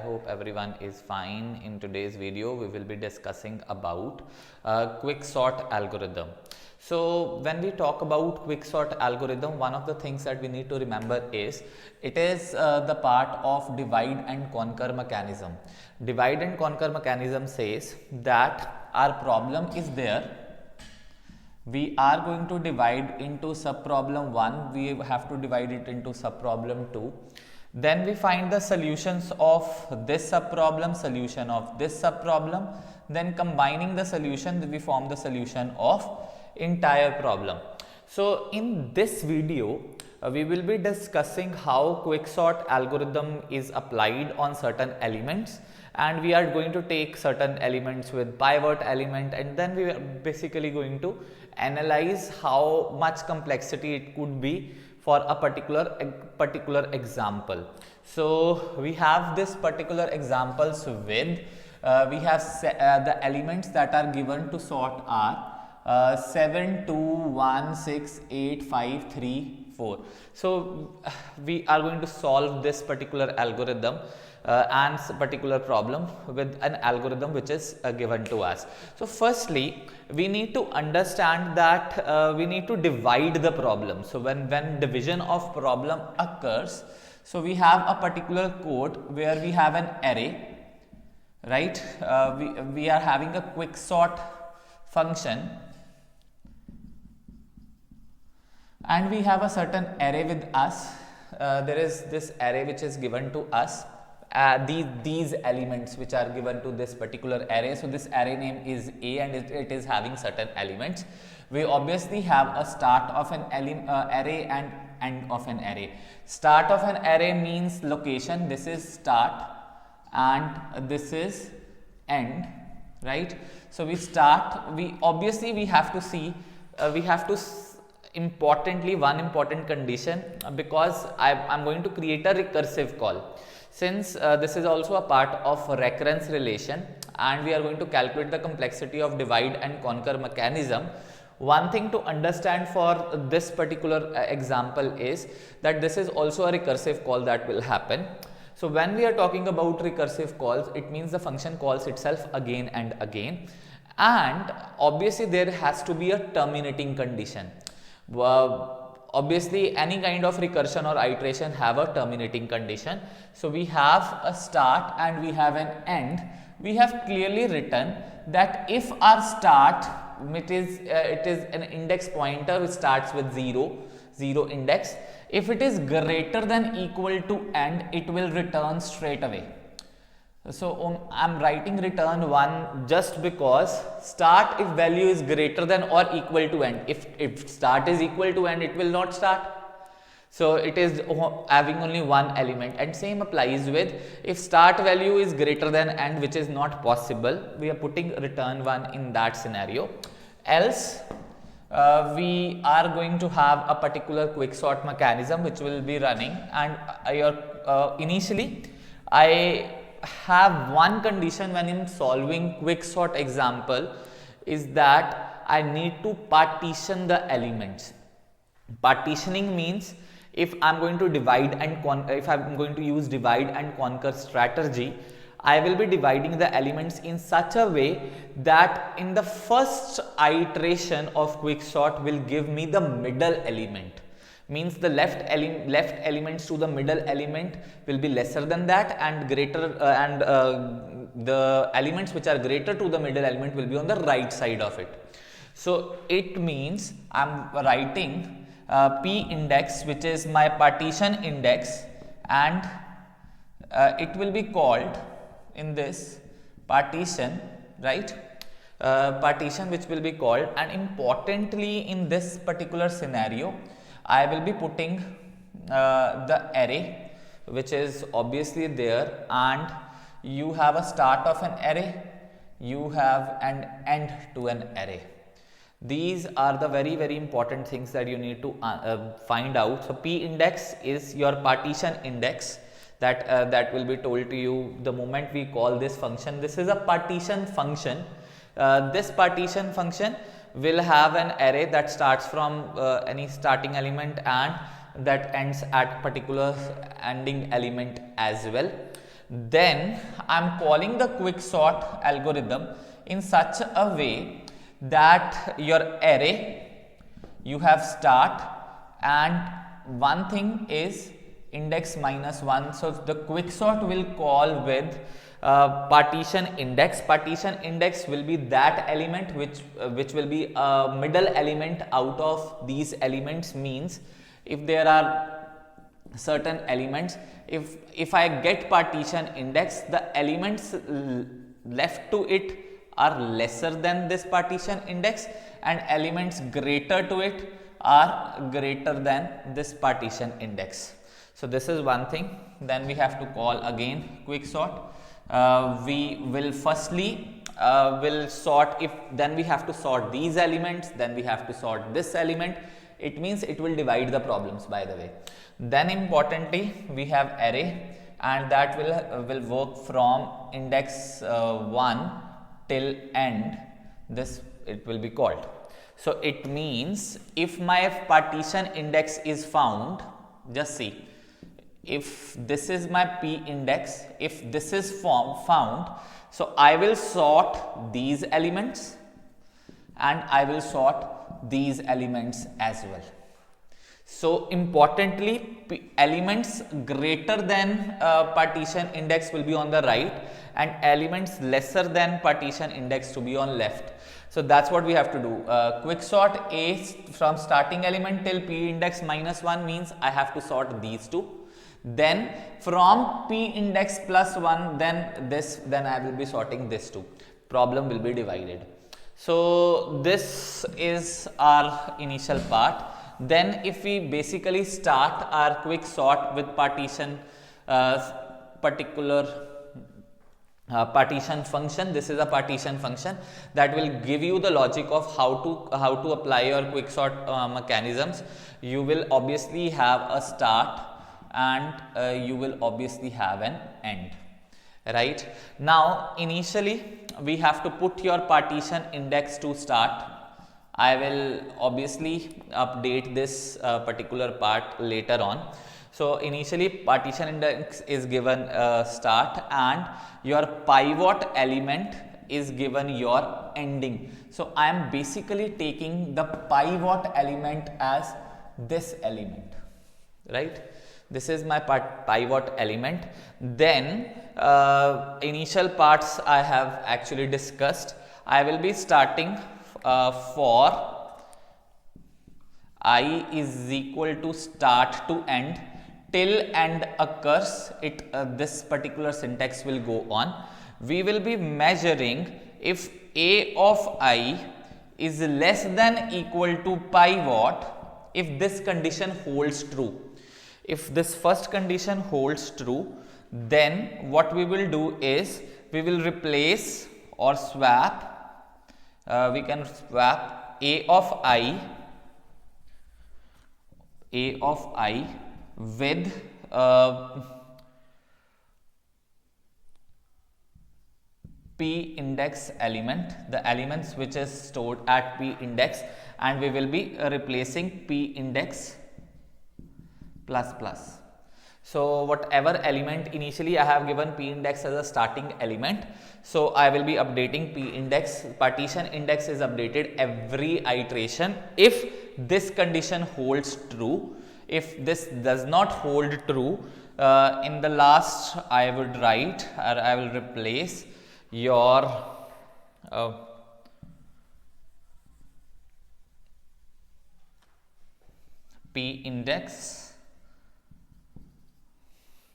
hope everyone is fine. In today's video, we will be discussing about quicksort algorithm. So when we talk about quicksort algorithm, one of the things that we need to remember is it is the part of divide and conquer mechanism. Divide and conquer mechanism says that our problem is there. We are going to divide into subproblem 1, we have to divide it into subproblem 2. Then we find the solutions of this subproblem, solution of this subproblem. Then combining the solution, we form the solution of entire problem. So in this video, we will be discussing how quicksort algorithm is applied on certain elements, and we are going to take certain elements with pivot element, and then we are basically going to analyze how much complexity it could be for a particular example. So we have this particular examples with we have the elements that are given to sort are 7, 2, 1, 6, 8, 5, 3, 4. So we are going to solve this particular algorithm and particular problem with an algorithm which is given to us. So firstly, we need to understand that we need to divide the problem. So when division of problem occurs, so we have a particular code where we have an array, right? We are having a quicksort function, and we have a certain array with us. There is this array which is given to us. These elements which are given to this particular array. So this array name is A, and it is having certain elements. We obviously have a start of an array and end of an array. Start of an array means location. This is start and this is end, right? So we start. We have to see. Importantly, one important condition, because I'm going to create a recursive call. Since this is also a part of recurrence relation, and we are going to calculate the complexity of divide and conquer mechanism, one thing to understand for this particular example is that this is also a recursive call that will happen. So when we are talking about recursive calls, it means the function calls itself again and again, and obviously there has to be a terminating condition. Obviously any kind of recursion or iteration have a terminating condition. So we have a start and we have an end. We have clearly written that if our start, it is an index pointer which starts with 0 index, if it is greater than equal to end, it will return straight away. So I'm writing return 1 just because start, if value is greater than or equal to end. If start is equal to end, it will not start. So it is having only one element, and same applies with if start value is greater than end, which is not possible. We are putting return 1 in that scenario. Else we are going to have a particular quicksort mechanism which will be running, and initially I have one condition when in solving quicksort example is that I need to partition the elements. Partitioning means if I'm going to divide and if I'm going to use divide and conquer strategy, I will be dividing the elements in such a way that in the first iteration of quicksort will give me the middle element. Means the left elements to the middle element will be lesser than that, and greater the elements which are greater to the middle element will be on the right side of it. So it means I'm writing P index, which is my partition index, and it will be called in this partition, right? Partition which will be called, and importantly in this particular scenario, I will be putting the array which is obviously there, and you have a start of an array, you have an end to an array. These are the very important things that you need to find out. So P index is your partition index that will be told to you the moment we call this function. This is a partition function. This partition function will have an array that starts from any starting element and that ends at particular ending element as well. then I'm calling the quicksort algorithm in such a way that your array, you have start, and one thing is index minus 1. So the quicksort will call with partition index. Partition index will be that element which will be a middle element out of these elements. Means if there are certain elements, if I get partition index, the elements left to it are lesser than this partition index, and elements greater to it are greater than this partition index. So this is one thing. Then we have to call again quicksort. We will firstly will sort, if then we have to sort these elements, then we have to sort this element. It means it will divide the problems, by the way. Then importantly, we have array, and that will work from index 1 till end. This it will be called. So it means if my partition index is found, just see, if this is my p index, if this is found, so I will sort these elements and I will sort these elements as well. So importantly, elements greater than partition index will be on the right, and elements lesser than partition index to be on left. So that's what we have to do. Quicksort A from starting element till p index minus 1 means I have to sort these two. Then from p index plus 1, then I will be sorting this two. Problem will be divided. So this is our initial part. Then if we basically start our quicksort with partition partition function. This is a partition function that will give you the logic of how to apply your quicksort mechanisms. You will obviously have a start and you will obviously have an end. Right now, initially we have to put your partition index to start. I will obviously update this particular part later on. So initially partition index is given start, and your pivot element is given your ending. So I am basically taking the pivot element as this element, right? This is my pivot element. Then initial parts I have actually discussed. I will be starting for I is equal to start to end. Till end occurs, this particular syntax will go on. We will be measuring if a of I is less than equal to pivot, if this condition holds true. If this first condition holds true, then what we will do is we will replace or swap, we can swap a of I with p index element, the elements which is stored at p index, and we will be replacing p index plus plus. So whatever element initially I have given p index as a starting element, so I will be updating p index. Partition index is updated every iteration if this condition holds true. If this does not hold true, in the last I would write, or I will replace your p index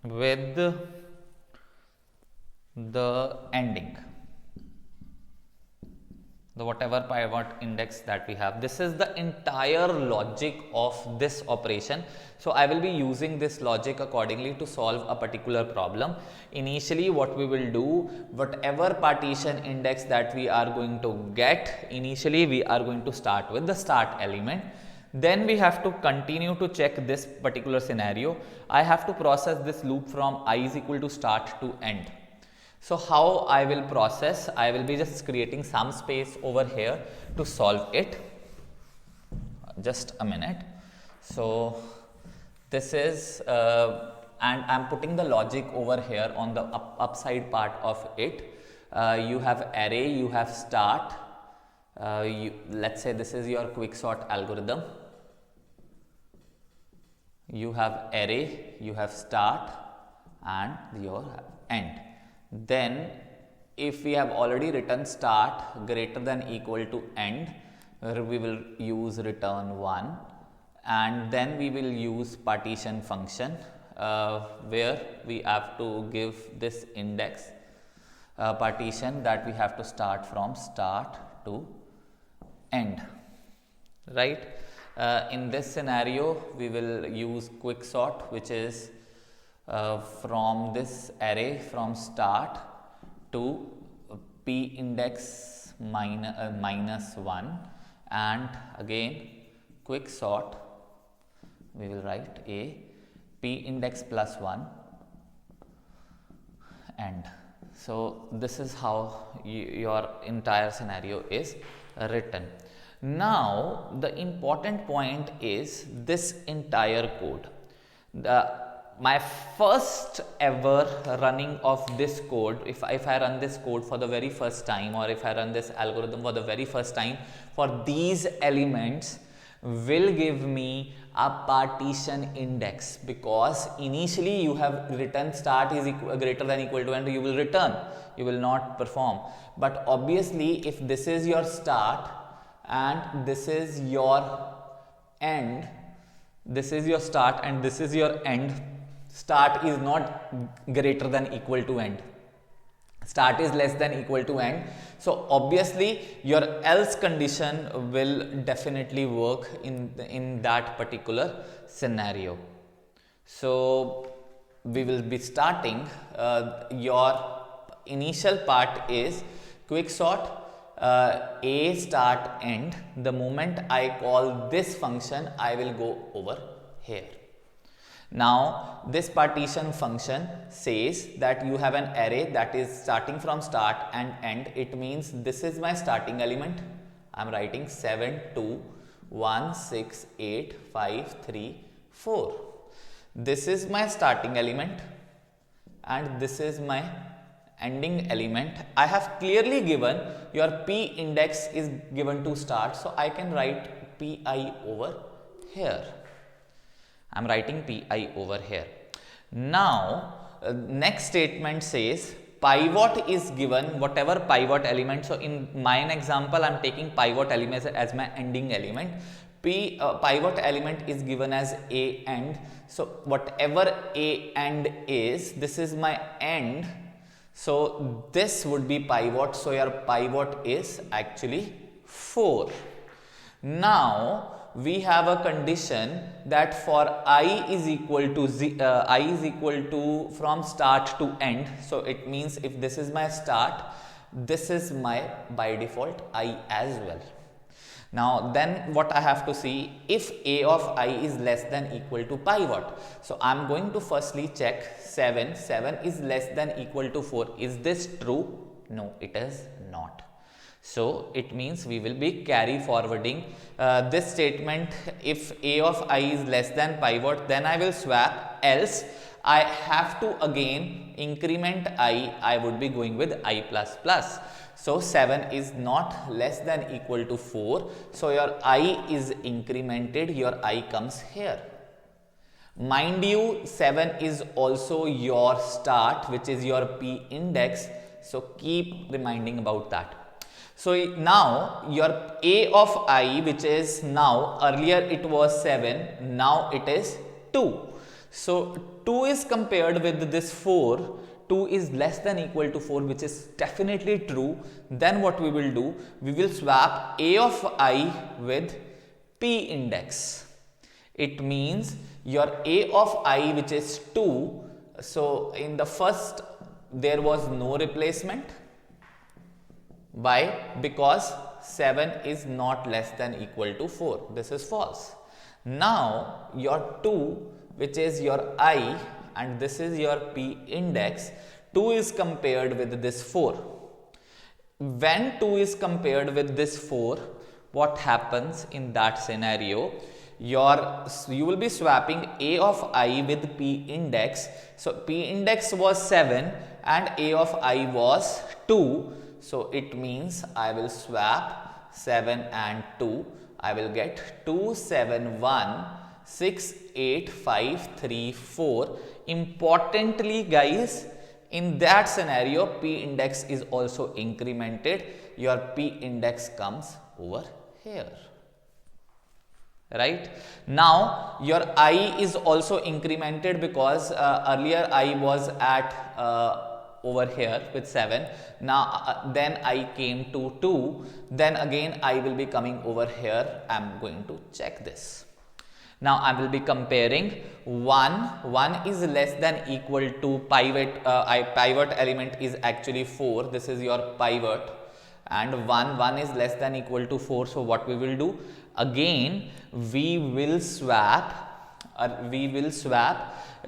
with the ending, the whatever pivot index that we have. This is the entire logic of this operation. So I will be using this logic accordingly to solve a particular problem. Initially what we will do, whatever partition index that we are going to get, initially we are going to start with the start element. Then we have to continue to check this particular scenario. I have to process this loop from I is equal to start to end. So how I will process, I will be just creating some space over here to solve it. Just a minute. So this is and I'm putting the logic over here on the upside part of it. You have array, you have start. Let's say this is your quicksort algorithm. You have array, you have start, and your end. Then if we have already written start greater than equal to end, we will use return 1, and then we will use partition function where we have to give this index partition that we have to start from start to end, right? In this scenario we will use quicksort, which is from this array from start to p index minus 1, and again quicksort we will write a p index plus 1 end. So this is how your entire scenario is written. Now the important point is this entire code. My first ever running of this code, if I run this code for the very first time, or if I run this algorithm for the very first time, for these elements will give me a partition index, because initially you have written start is greater than equal to end, you will return, you will not perform. But obviously if this is your start and this is your end, this is your start and this is your end, start is not greater than equal to end, start is less than equal to end. So obviously your else condition will definitely work in that particular scenario. So we will be starting, your initial part is quicksort a start end. The moment I call this function, I will go over here. Now this partition function says that you have an array that is starting from start and end. It means this is my starting element. I am writing 7 2 1 6 8 5 3 4. This is my starting element and this is my ending element. I have clearly given your p index is given to start, so I can write pi over here. I am writing pi over here. Now next statement says pivot is given, whatever pivot element. So in mine example I am taking pivot element as my ending element. Pivot element is given as a end. So whatever a end is, this is my end. So this would be pivot. So your pivot is actually 4. Now we have a condition that for I is equal to from start to end. So it means if this is my start, this is my by default I as well. Now then what I have to see, if a of I is less than equal to pivot. So I am going to firstly check 7 is less than equal to 4. Is this true? No, it is not. So it means we will be carry forwarding this statement. If a of I is less than pivot, then I will swap, else I have to again increment I would be going with I plus plus. So 7 is not less than equal to 4. So your I is incremented, your I comes here. Mind you, 7 is also your start, which is your p index. So keep reminding about that. So now your a of I, which is now, earlier it was 7, now it is 2. So 2 is compared with this 4, 2 is less than equal to 4, which is definitely true. Then what we will do, we will swap a of I with p index. It means your a of I, which is 2, so in the first there was no replacement. Why? Because 7 is not less than equal to 4. This is false. Now your 2, which is your I, and this is your p index, 2 is compared with this 4. When 2 is compared with this 4, what happens in that scenario? You will be swapping a of I with p index. So p index was 7 and a of I was 2. So it means I will swap 7 and 2. I will get 2, 7, 1, 6, 8, 5, 3, 4. Importantly, guys, in that scenario, p index is also incremented. Your p index comes over here. Right now, your I is also incremented because earlier I was at over here with 7. Now then I came to 2. Then again I will be coming over here. I am going to check this. Now I will be comparing 1 is less than equal to pivot element is actually 4. This is your pivot, and 1 is less than equal to 4. So what we will do? Again we will swap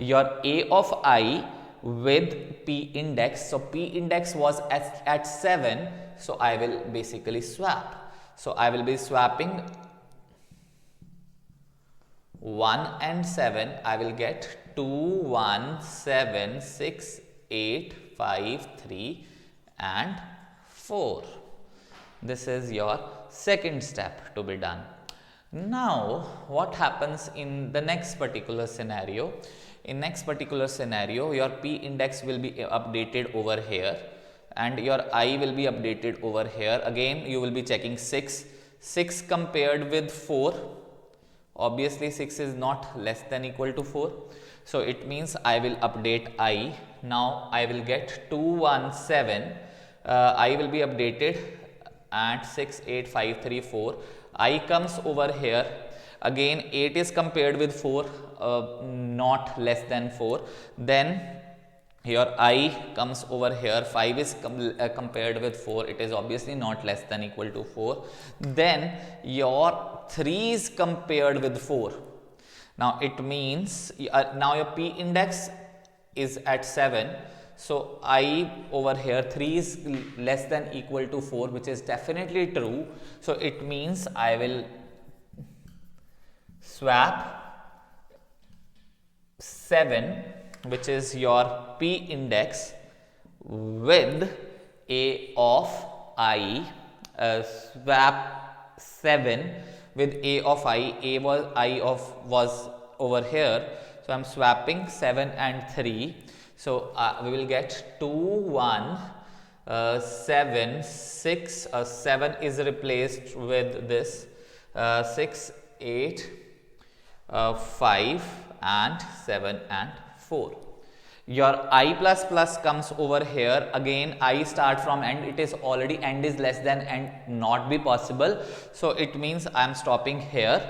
your a of I with p index. So p index was at 7. So I will basically swap. So I will be swapping 1 and 7. I will get 2, 1, 7, 6, 8, 5, 3 and 4. This is your second step to be done. Now what happens in the next particular scenario? In next particular scenario, your p index will be updated over here and your I will be updated over here. Again you will be checking 6 compared with 4. Obviously 6 is not less than equal to 4. So it means I will update I. Now I will get 2, 1, 7. I will be updated at 6, 8, 5, 3, 4. I comes over here. Again 8 is compared with 4, not less than 4. Then your I comes over here. 5 is compared with 4. It is obviously not less than equal to 4. Then your 3 is compared with 4. Now it means now your p index is at 7. So I over here 3 is less than equal to 4, which is definitely true. So it means I will swap 7, which is your p index, with a of I. Swap 7 with a of I. Was over here. So I am swapping 7 and 3. So we will get 2, 1, 7, 6. 7 is replaced with this 6, 8, 5 and 7 and 4. Your I plus plus comes over here. Again I start from end. It is already end is less than end, not be possible. So it means I am stopping here.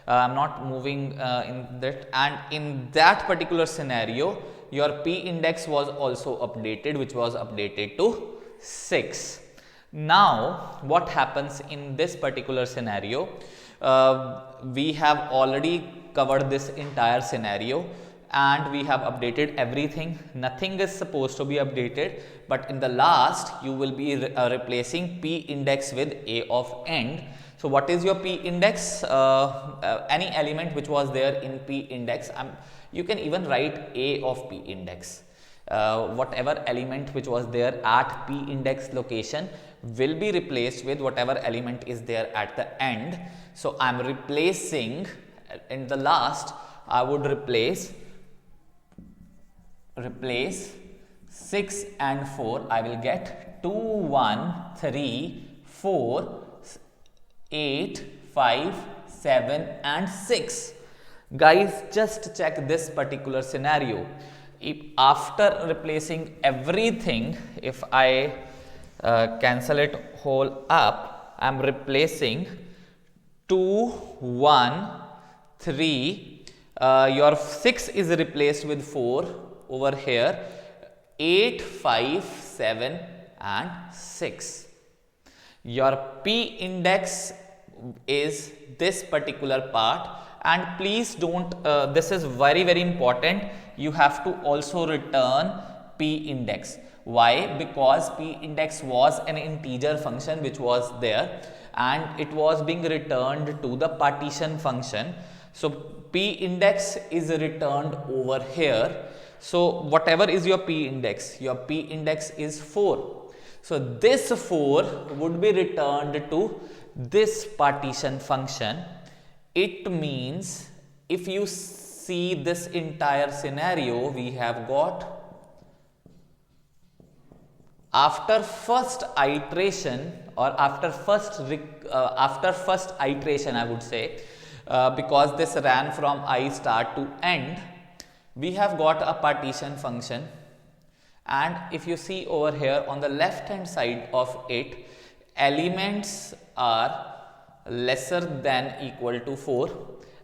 I am not moving in that. And in that particular scenario, your p index was also updated, which was updated to 6. Now what happens in this particular scenario? We have already covered this entire scenario and we have updated everything. Nothing is supposed to be updated, but in the last you will be replacing p index with a of end. So what is your p index? Any element which was there in p index. You can even write a of p index. Whatever element which was there at p index location will be replaced with whatever element is there at the end. So I am replacing, in the last I would replace 6 and 4. I will get 2, 1, 3, 4, 8, 5, 7 and 6. Guys, just check this particular scenario. If after replacing everything, if I cancel it whole up, I am replacing 2, 1, 3, your 6 is replaced with 4 over here, 8, 5, 7 and 6. Your p index is this particular part, and please don't, this is very important, you have to also return p index. Why? Because p index was an integer function which was there, and it was being returned to the partition function. So P index is returned over here. So whatever is your P index is 4. So this 4 would be returned to this partition function. It means if you see this entire scenario, we have got after first iteration, or after first iteration I would say, because this ran from I start to end, we have got a partition function. And if you see over here on the left hand side of it, elements are lesser than equal to 4,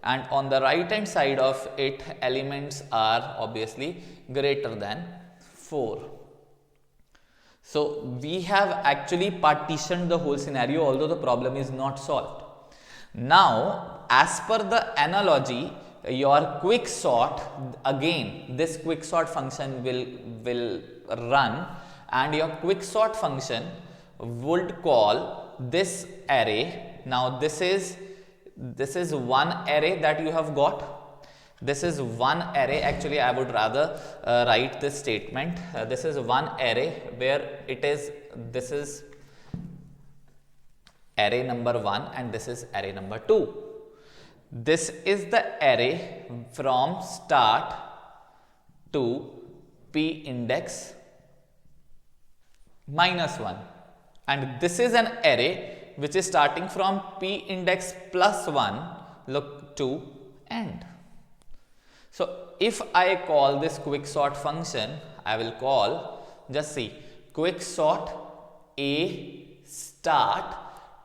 and on the right hand side of it, elements are obviously greater than 4. So we have actually partitioned the whole scenario, although the problem is not solved. Now, as per the analogy, your quicksort, again this quicksort function will run, and your quicksort function would call this array. Now this is one array that you have got. This is one array. Actually I would rather write this statement. This is one array where this is array number 1 and this is array number 2. This is the array from start to P index minus 1, and this is an array which is starting from P index plus 1 look to end. So if I call this quicksort function, I will call, just see, quicksort A start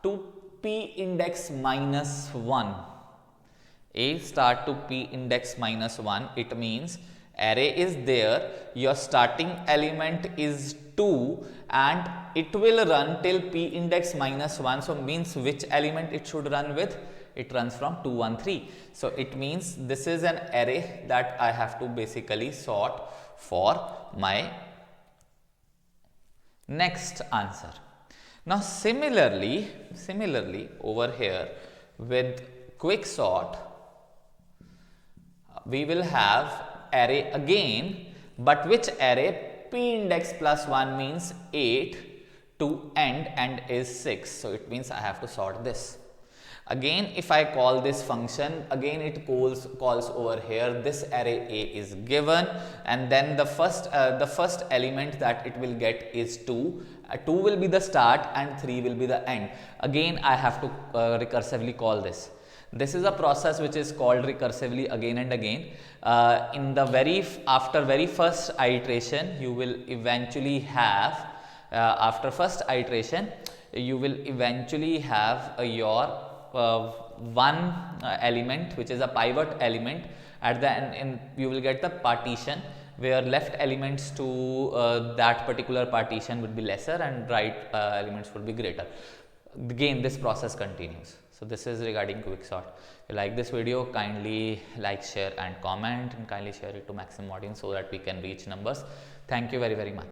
to P index minus 1. A start to P index minus 1, it means array is there, your starting element is 2 and it will run till P index minus 1. So means which element it should run with? It runs from 2, 1, 3. So it means this is an array that I have to basically sort for my next answer. Now similarly over here with quicksort, we will have array again, but which array? P index plus 1 means 8 to end and is 6. So it means I have to sort this. Again, if I call this function, again it calls over here, this array A is given, and then the first element that it will get is 2. 2 will be the start and 3 will be the end. Again I have to recursively call this. This is a process which is called recursively again and again. After very first iteration, you will eventually have your one element which is a pivot element. At the end you will get the partition where left elements to that particular partition would be lesser and right elements would be greater. Again this process continues. So this is regarding quicksort. If you like this video, kindly like, share and comment, and kindly share it to maximum audience so that we can reach numbers. Thank you very much.